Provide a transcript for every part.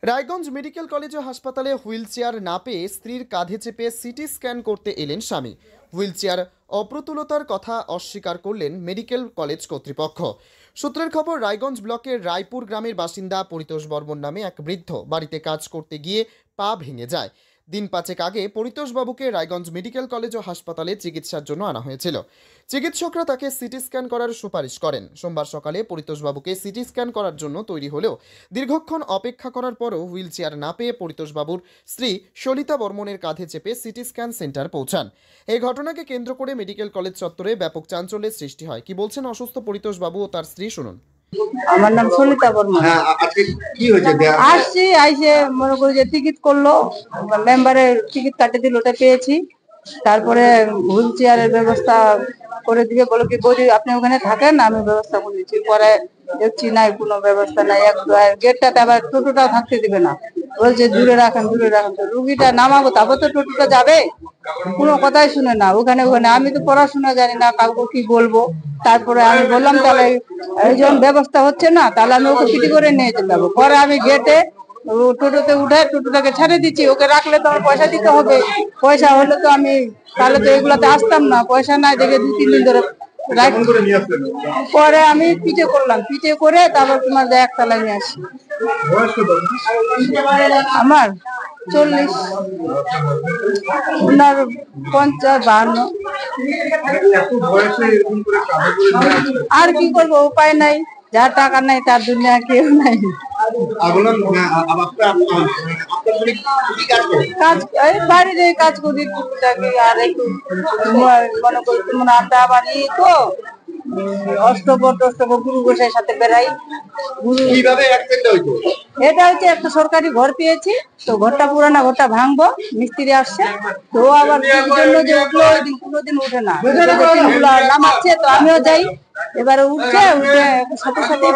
Raiganj medical college ও হাসপাতালে wheel chair না পেয়ে স্ত্রীর কাঁধে চেপে সিটি স্ক্যান করতে এলেন স্বামী। হুইল চেয়ার অপ্রতুলতার কথা অস্বীকার করলেন মেডিকেল কলেজ কর্তৃপক্ষ। সূত্রের খবর, রায়গঞ্জ ব্লকের রায়পুর গ্রামের বাসিন্দা পরিতোষ বর্মন নামে এক বৃদ্ধ বাড়িতে কাজ করতে গিয়ে পা ভেঙে যায়। দিন পাঁচেক আগে পরিতোষবাবুকে রায়গঞ্জ মেডিকেল কলেজ ও হাসপাতালে চিকিৎসার জন্য আনা হয়েছিল। চিকিৎসকরা তাকে সিটি স্ক্যান করার সুপারিশ করেন। সোমবার সকালে পরিতোষবাবুকে সিটি স্ক্যান করার জন্য তৈরি হলেও দীর্ঘক্ষণ অপেক্ষা করার পরও হুইল চেয়ার না পেয়ে পরিতোষবাবুর স্ত্রী সলিতা বর্মনের কাঁধে চেপে সিটি স্ক্যান সেন্টার পৌঁছান। এই ঘটনাকে কেন্দ্র করে মেডিকেল কলেজ চত্বরে ব্যাপক চাঞ্চল্যের সৃষ্টি হয়। কি বলছেন অসুস্থ পরিতোষবাবু ও তার স্ত্রী, শুনুন। আমার নাম সলিতা বর্মন। আসছি, আইসে মনে করি যে টিকিট করলো, মেম্বারের টিকিট কাটে দিল, ওটা পেয়েছি। তারপরে হুইল চেয়ারের ব্যবস্থা করে দিবে, বলো কি বলি আপনি ওখানে থাকেন, আমি ব্যবস্থা করে দিচ্ছি। পরে দেখছি নাই, কোনো ব্যবস্থা নাই। গেটটাতে আবার টোটোটাও থাকতে দিবে না, বলছে দূরে রাখেন দূরে রাখেন। তো রুগীটা নামাবো, তারপর তো টোটোটা যাবে, কোনো কথাই শুনে না। ওখানে আমি তো পড়াশোনা জানি না, কাউকে কি বলবো। তারপরে আমি বললাম তাহলে এই যখন ব্যবস্থা হচ্ছে না, তাহলে আমি ওকে পিটি করে নিয়ে যেতে হবে। পরে আমি গেটে টোটোতে উঠে টোটোটাকে ছেড়ে দিচ্ছি। ওকে রাখলে তো আমার পয়সা দিতে হবে, পয়সা হলে তো আমি তাহলে তো এগুলাতে আসতাম না। পয়সা নাই দেখে 2-3 দিন ধরে পরে আমি পিঠে করলাম, পিঠে করে তারপর তোমার একতলায় নিয়ে আসি। আমার 40, ওনার 50-52। আর কি করবো, উপায় নাই, যার টাকা নাই তার দুনিয়া কেউ নাই। বাড়িতে কাজ করি টুকটাকি, আর একটু মনে করি আমরা আবার তো অষ্টপর গুরু গোসাইয়ের সাথে বেড়াই। এটা হচ্ছে একটা সরকারি ঘর পেয়েছি, তো ঘরটা পুরানা, ঘরটা ভাঙবো, মিস্ত্রি আসছে, তো আবার জন্য যে উঠলো, ওই দিন কোনোদিন উঠে না, নামাচ্ছে, তো আমিও যাই। এবারে উঠছে সাথে সাথে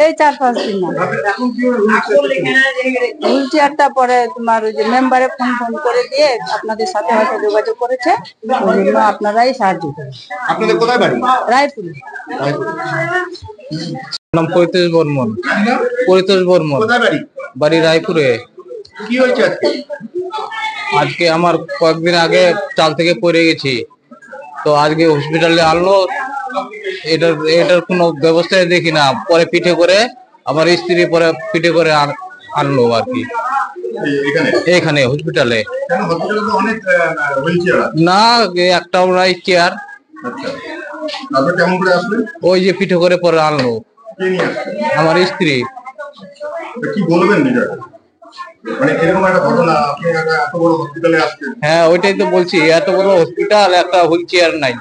এই 4-5 দিন হুইল চেয়ারটা। পরে তোমার ওই যে মেম্বারে ফোন করে দিয়ে আপনাদের সাথে হয়তো যোগাযোগ করেছে, ওই জন্য আপনারাই সাহায্য করেন। আপনাদের কোথায় বাড়ি? রায়পুর। নাম পরিতোষ বর্মন। পরিতোষ বর্মন। কোথায় বাড়ি? বাড়ি রায়পুরে। কি হয়েছে আজকে? আজকে আমার কয়েকদিন আগে চাল থেকে পড়ে গেছি, তো আজকে হসপিটালে আনলো। এটার কোনো ব্যবস্থায় দেখি না। পরে পিঠে করে আমার স্ত্রী পরে পিঠে করে আনলো আর কি এখানে হসপিটালে। না, একটাও নাই চেয়ার। ওই যে পিঠে করে পরে আনলো আমার স্ত্রী। কি বলবেন? হ্যাঁ, ওইটাই তো বলছি, এত বড় হসপিটাল, একটা হুইল চেয়ার নাই।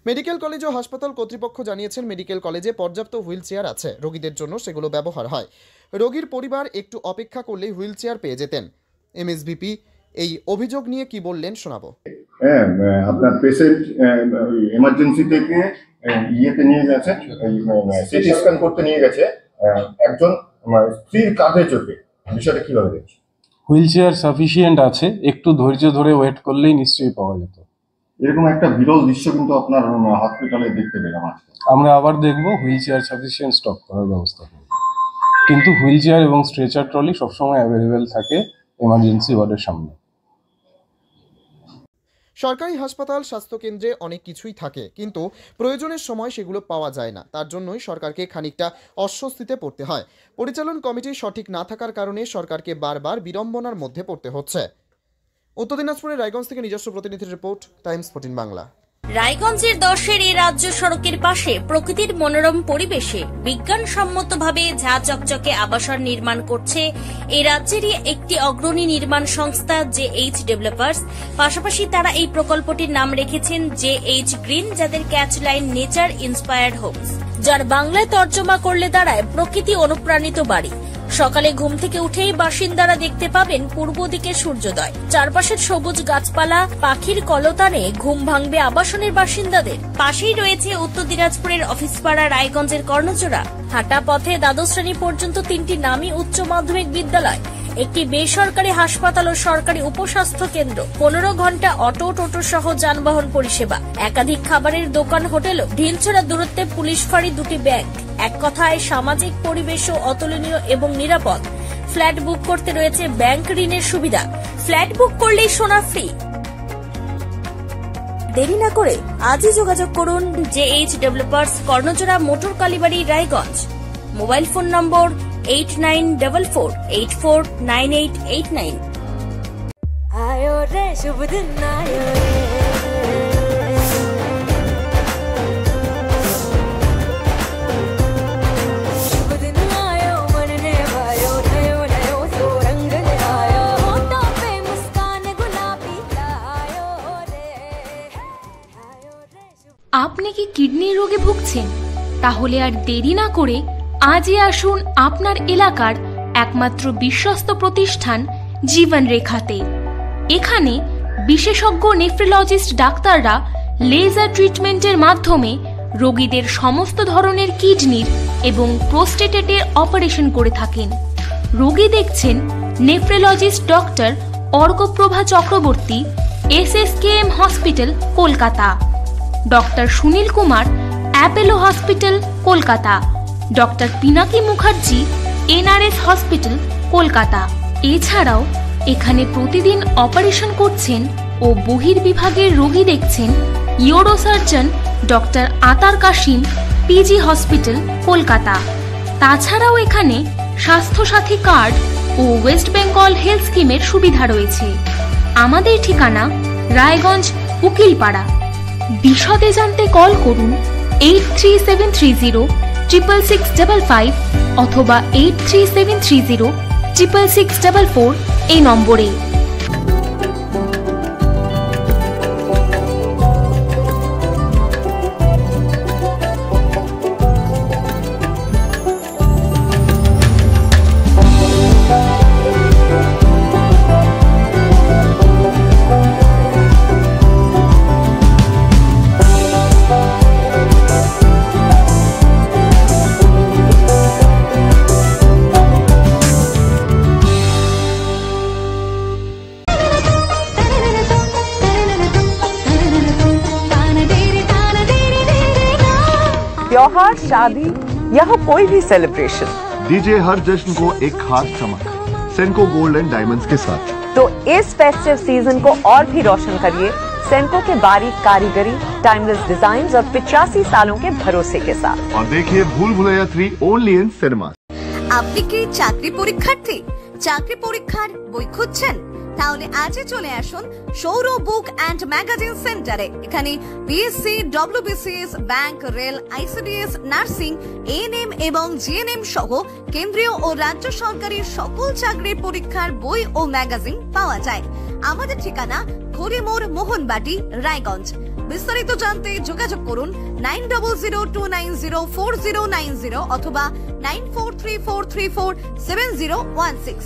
মেডিকেল কলেজ ও হাসপাতাল কর্তৃপক্ষ জানিয়েছেন, মেডিকেল কলেজে পর্যাপ্ত হুইল চেয়ার আছে, রোগীদের জন্য সেগুলো ব্যবহার হয়। রোগীর পরিবার একটু অপেক্ষা করলেই হুইল চেয়ার পেয়ে যেতেন। এমএসভিপি এই অভিযোগ নিয়ে কি বললেন শোনাবো। হ্যাঁ, আপনার পেশেন্ট এমার্জেন্সি থেকে ইয়েতে নিয়ে গেছে, সিটি স্ক্যান করতে নিয়ে গেছে একজন স্ত্রীর কাঁধে চেপে। বিষয়টা কিভাবে দেখছি? হুইল চেয়ার সাফিসিয়েন্ট আছে, একটু ধৈর্য ধরে ওয়েট করলেই নিশ্চয়ই পাওয়া যেত। এরকম একটা বিরল দৃশ্য কিন্তু আপনার হসপিটালে দেখতে পেলাম আজকে। আমরা আবার দেখবো, হুইল চেয়ার সাফিসিয়েন্ট স্টপ করার ব্যবস্থা করব, কিন্তু হুইল চেয়ার এবং স্ট্রেচার ট্রলি সবসময় অ্যাভেলেবেল থাকে এমার্জেন্সি ওয়ার্ডের সামনে। সরকারি হাসপাতাল, স্বাস্থ্যকেন্দ্রে অনেক কিছুই থাকে, কিন্তু প্রয়োজনের সময় সেগুলো পাওয়া যায় না। তার জন্যই সরকারকে খানিকটা অস্বস্তিতে পড়তে হয়। পরিচালন কমিটি সঠিক না থাকার কারণে সরকারকে বারবার বিড়ম্বনার মধ্যে পড়তে হচ্ছে। উত্তর দিনাজপুরের রায়গঞ্জ থেকে নিজস্ব প্রতিনিধির রিপোর্ট, টাইমস 14 বাংলা। রায়গঞ্জের 10-এর এই রাজ্য সড়কের পাশে প্রকৃতির মনোরম পরিবেশে বিজ্ঞানসম্মতভাবে ঝা চকচকে আবাসন নির্মাণ করছে এই রাজ্যেরই একটি অগ্রণী নির্মাণ সংস্থা JH ডেভেলপার্স। পাশাপাশি তারা এই প্রকল্পটির নাম রেখেছেন JH গ্রিন, যাদের catch line nature inspired homes, যার বাংলায় তর্জমা করলে দাঁড়ায় প্রকৃতি অনুপ্রাণিত বাড়ি। সকালে ঘুম থেকে উঠেই বাসিন্দারা দেখতে পাবেন পূর্ব দিকে সূর্যোদয়। চারপাশের সবুজ গাছপালা, পাখির কলতানে ঘুম ভাঙবে আবাসনের বাসিন্দাদের। পাশেই রয়েছে উত্তর দিনাজপুরের অফিসপাড়া রায়গঞ্জের কর্ণজোড়া। হাঁটা পথে দ্বাদশ শ্রেণী পর্যন্ত 3টি নামী উচ্চ মাধ্যমিক বিদ্যালয় একটি বেসরকারি হাসপাতাল ও সরকারি উপস্বাস্থ্য কেন্দ্র, 15 ঘন্টা অটো টোটো সহ যানবাহন পরিষেবা, একাধিক খাবারের দোকান, হোটেল, ঢিলছড়া দূরত্বে পুলিশ ফাঁড়ি, 2টি ব্যাংক। এক কথায় সামাজিক পরিবেশও অতুলনীয় এবং নিরাপদ। ফ্ল্যাট বুক করতে রয়েছে ব্যাংক ঋণের সুবিধা। ফ্ল্যাট বুক করলেই সোনা ফ্রি। দেরি না করে আজই যোগাযোগ করুন JH developers, Karnajora, motor Kalibari, Raiganj. Mobile phone number 8944849889। आयो रे शुभ दिन आयो रे, शुभ दिन आयो मन ने भायो, नयो नयो सो रंग ले आयो, होठों पे मुस्कान गुलाबी लायो रे, आयो रे शुभ। আপনি কি কিডনি রোগে ভুগছেন? তাহলে আর দেরি না করে আজই আসুন আপনার এলাকার একমাত্র বিশ্বস্ত প্রতিষ্ঠান জীবন রেখাতে। এখানে বিশেষজ্ঞ নেফ্রোলজিস্ট ডাক্তাররা লেজার ট্রিটমেন্টের মাধ্যমে রোগীদের সমস্ত ধরনের কিডনির এবং প্রোস্টেটের অপারেশন করে থাকেন। রোগী দেখছেন nephrologist doctor Arkaprabha Chakraborty, SSKM hospital, Kolkata. Doctor Sunil Kumar, Apollo hospital, Kolkata. Doctor Pinaki Mukherjee, NRS hospital, Kolkata. এছাড়াও এখানে প্রতিদিন অপারেশন করছেন ও বহির্বিভাগের রোগী দেখছেন ইউরোসার্জন ডক্টর আতার কাশিম, PG হসপিটাল, কলকাতা। তাছাড়াও এখানে স্বাস্থ্যসাথী কার্ড ও ওয়েস্ট বেঙ্গল হেলথ স্কিমের সুবিধা রয়েছে। আমাদের ঠিকানা রায়গঞ্জ, উকিলপাড়া। বিশদে জানতে কল করুন 8373066655 অথবা 8373066644 এই নম্বরে। त्योहार, शादी या हो कोई भी सेलिब्रेशन, दीजिए हर जश्न को एक खास चमक सेंको गोल्ड एंड डायमंड्स के साथ। तो इस फेस्टिव सीजन को और भी रोशन करिए सेंको के बारीक कारीगरी, टाइमलेस डिजाइन और 85 सालों के भरोसे के साथ। और देखिए भूल भुलैया 3 ओनली इन सिनेमा। আপনি কি চাকরি পরীক্ষার্থী? চাকরি পরীক্ষার বই খুঁজছেন? তাহলে আজই চলে আসুন সৌর বুক অ্যান্ড ম্যাগাজিন সেন্টারে। এখানে BSc, WBCS, bank, rail, ICDS, nursing, ANM এবং GNM সহ কেন্দ্রীয় ও রাজ্য সরকারি সকল চাকরির পরীক্ষার বই ও ম্যাগাজিন পাওয়া যায়। আমাদের ঠিকানা ঘড়িমোড়, মোহনবাটি, রায়গঞ্জ। বিস্তারিত জানতে যোগাযোগ করুন 9002904090 অথবা 9434347016।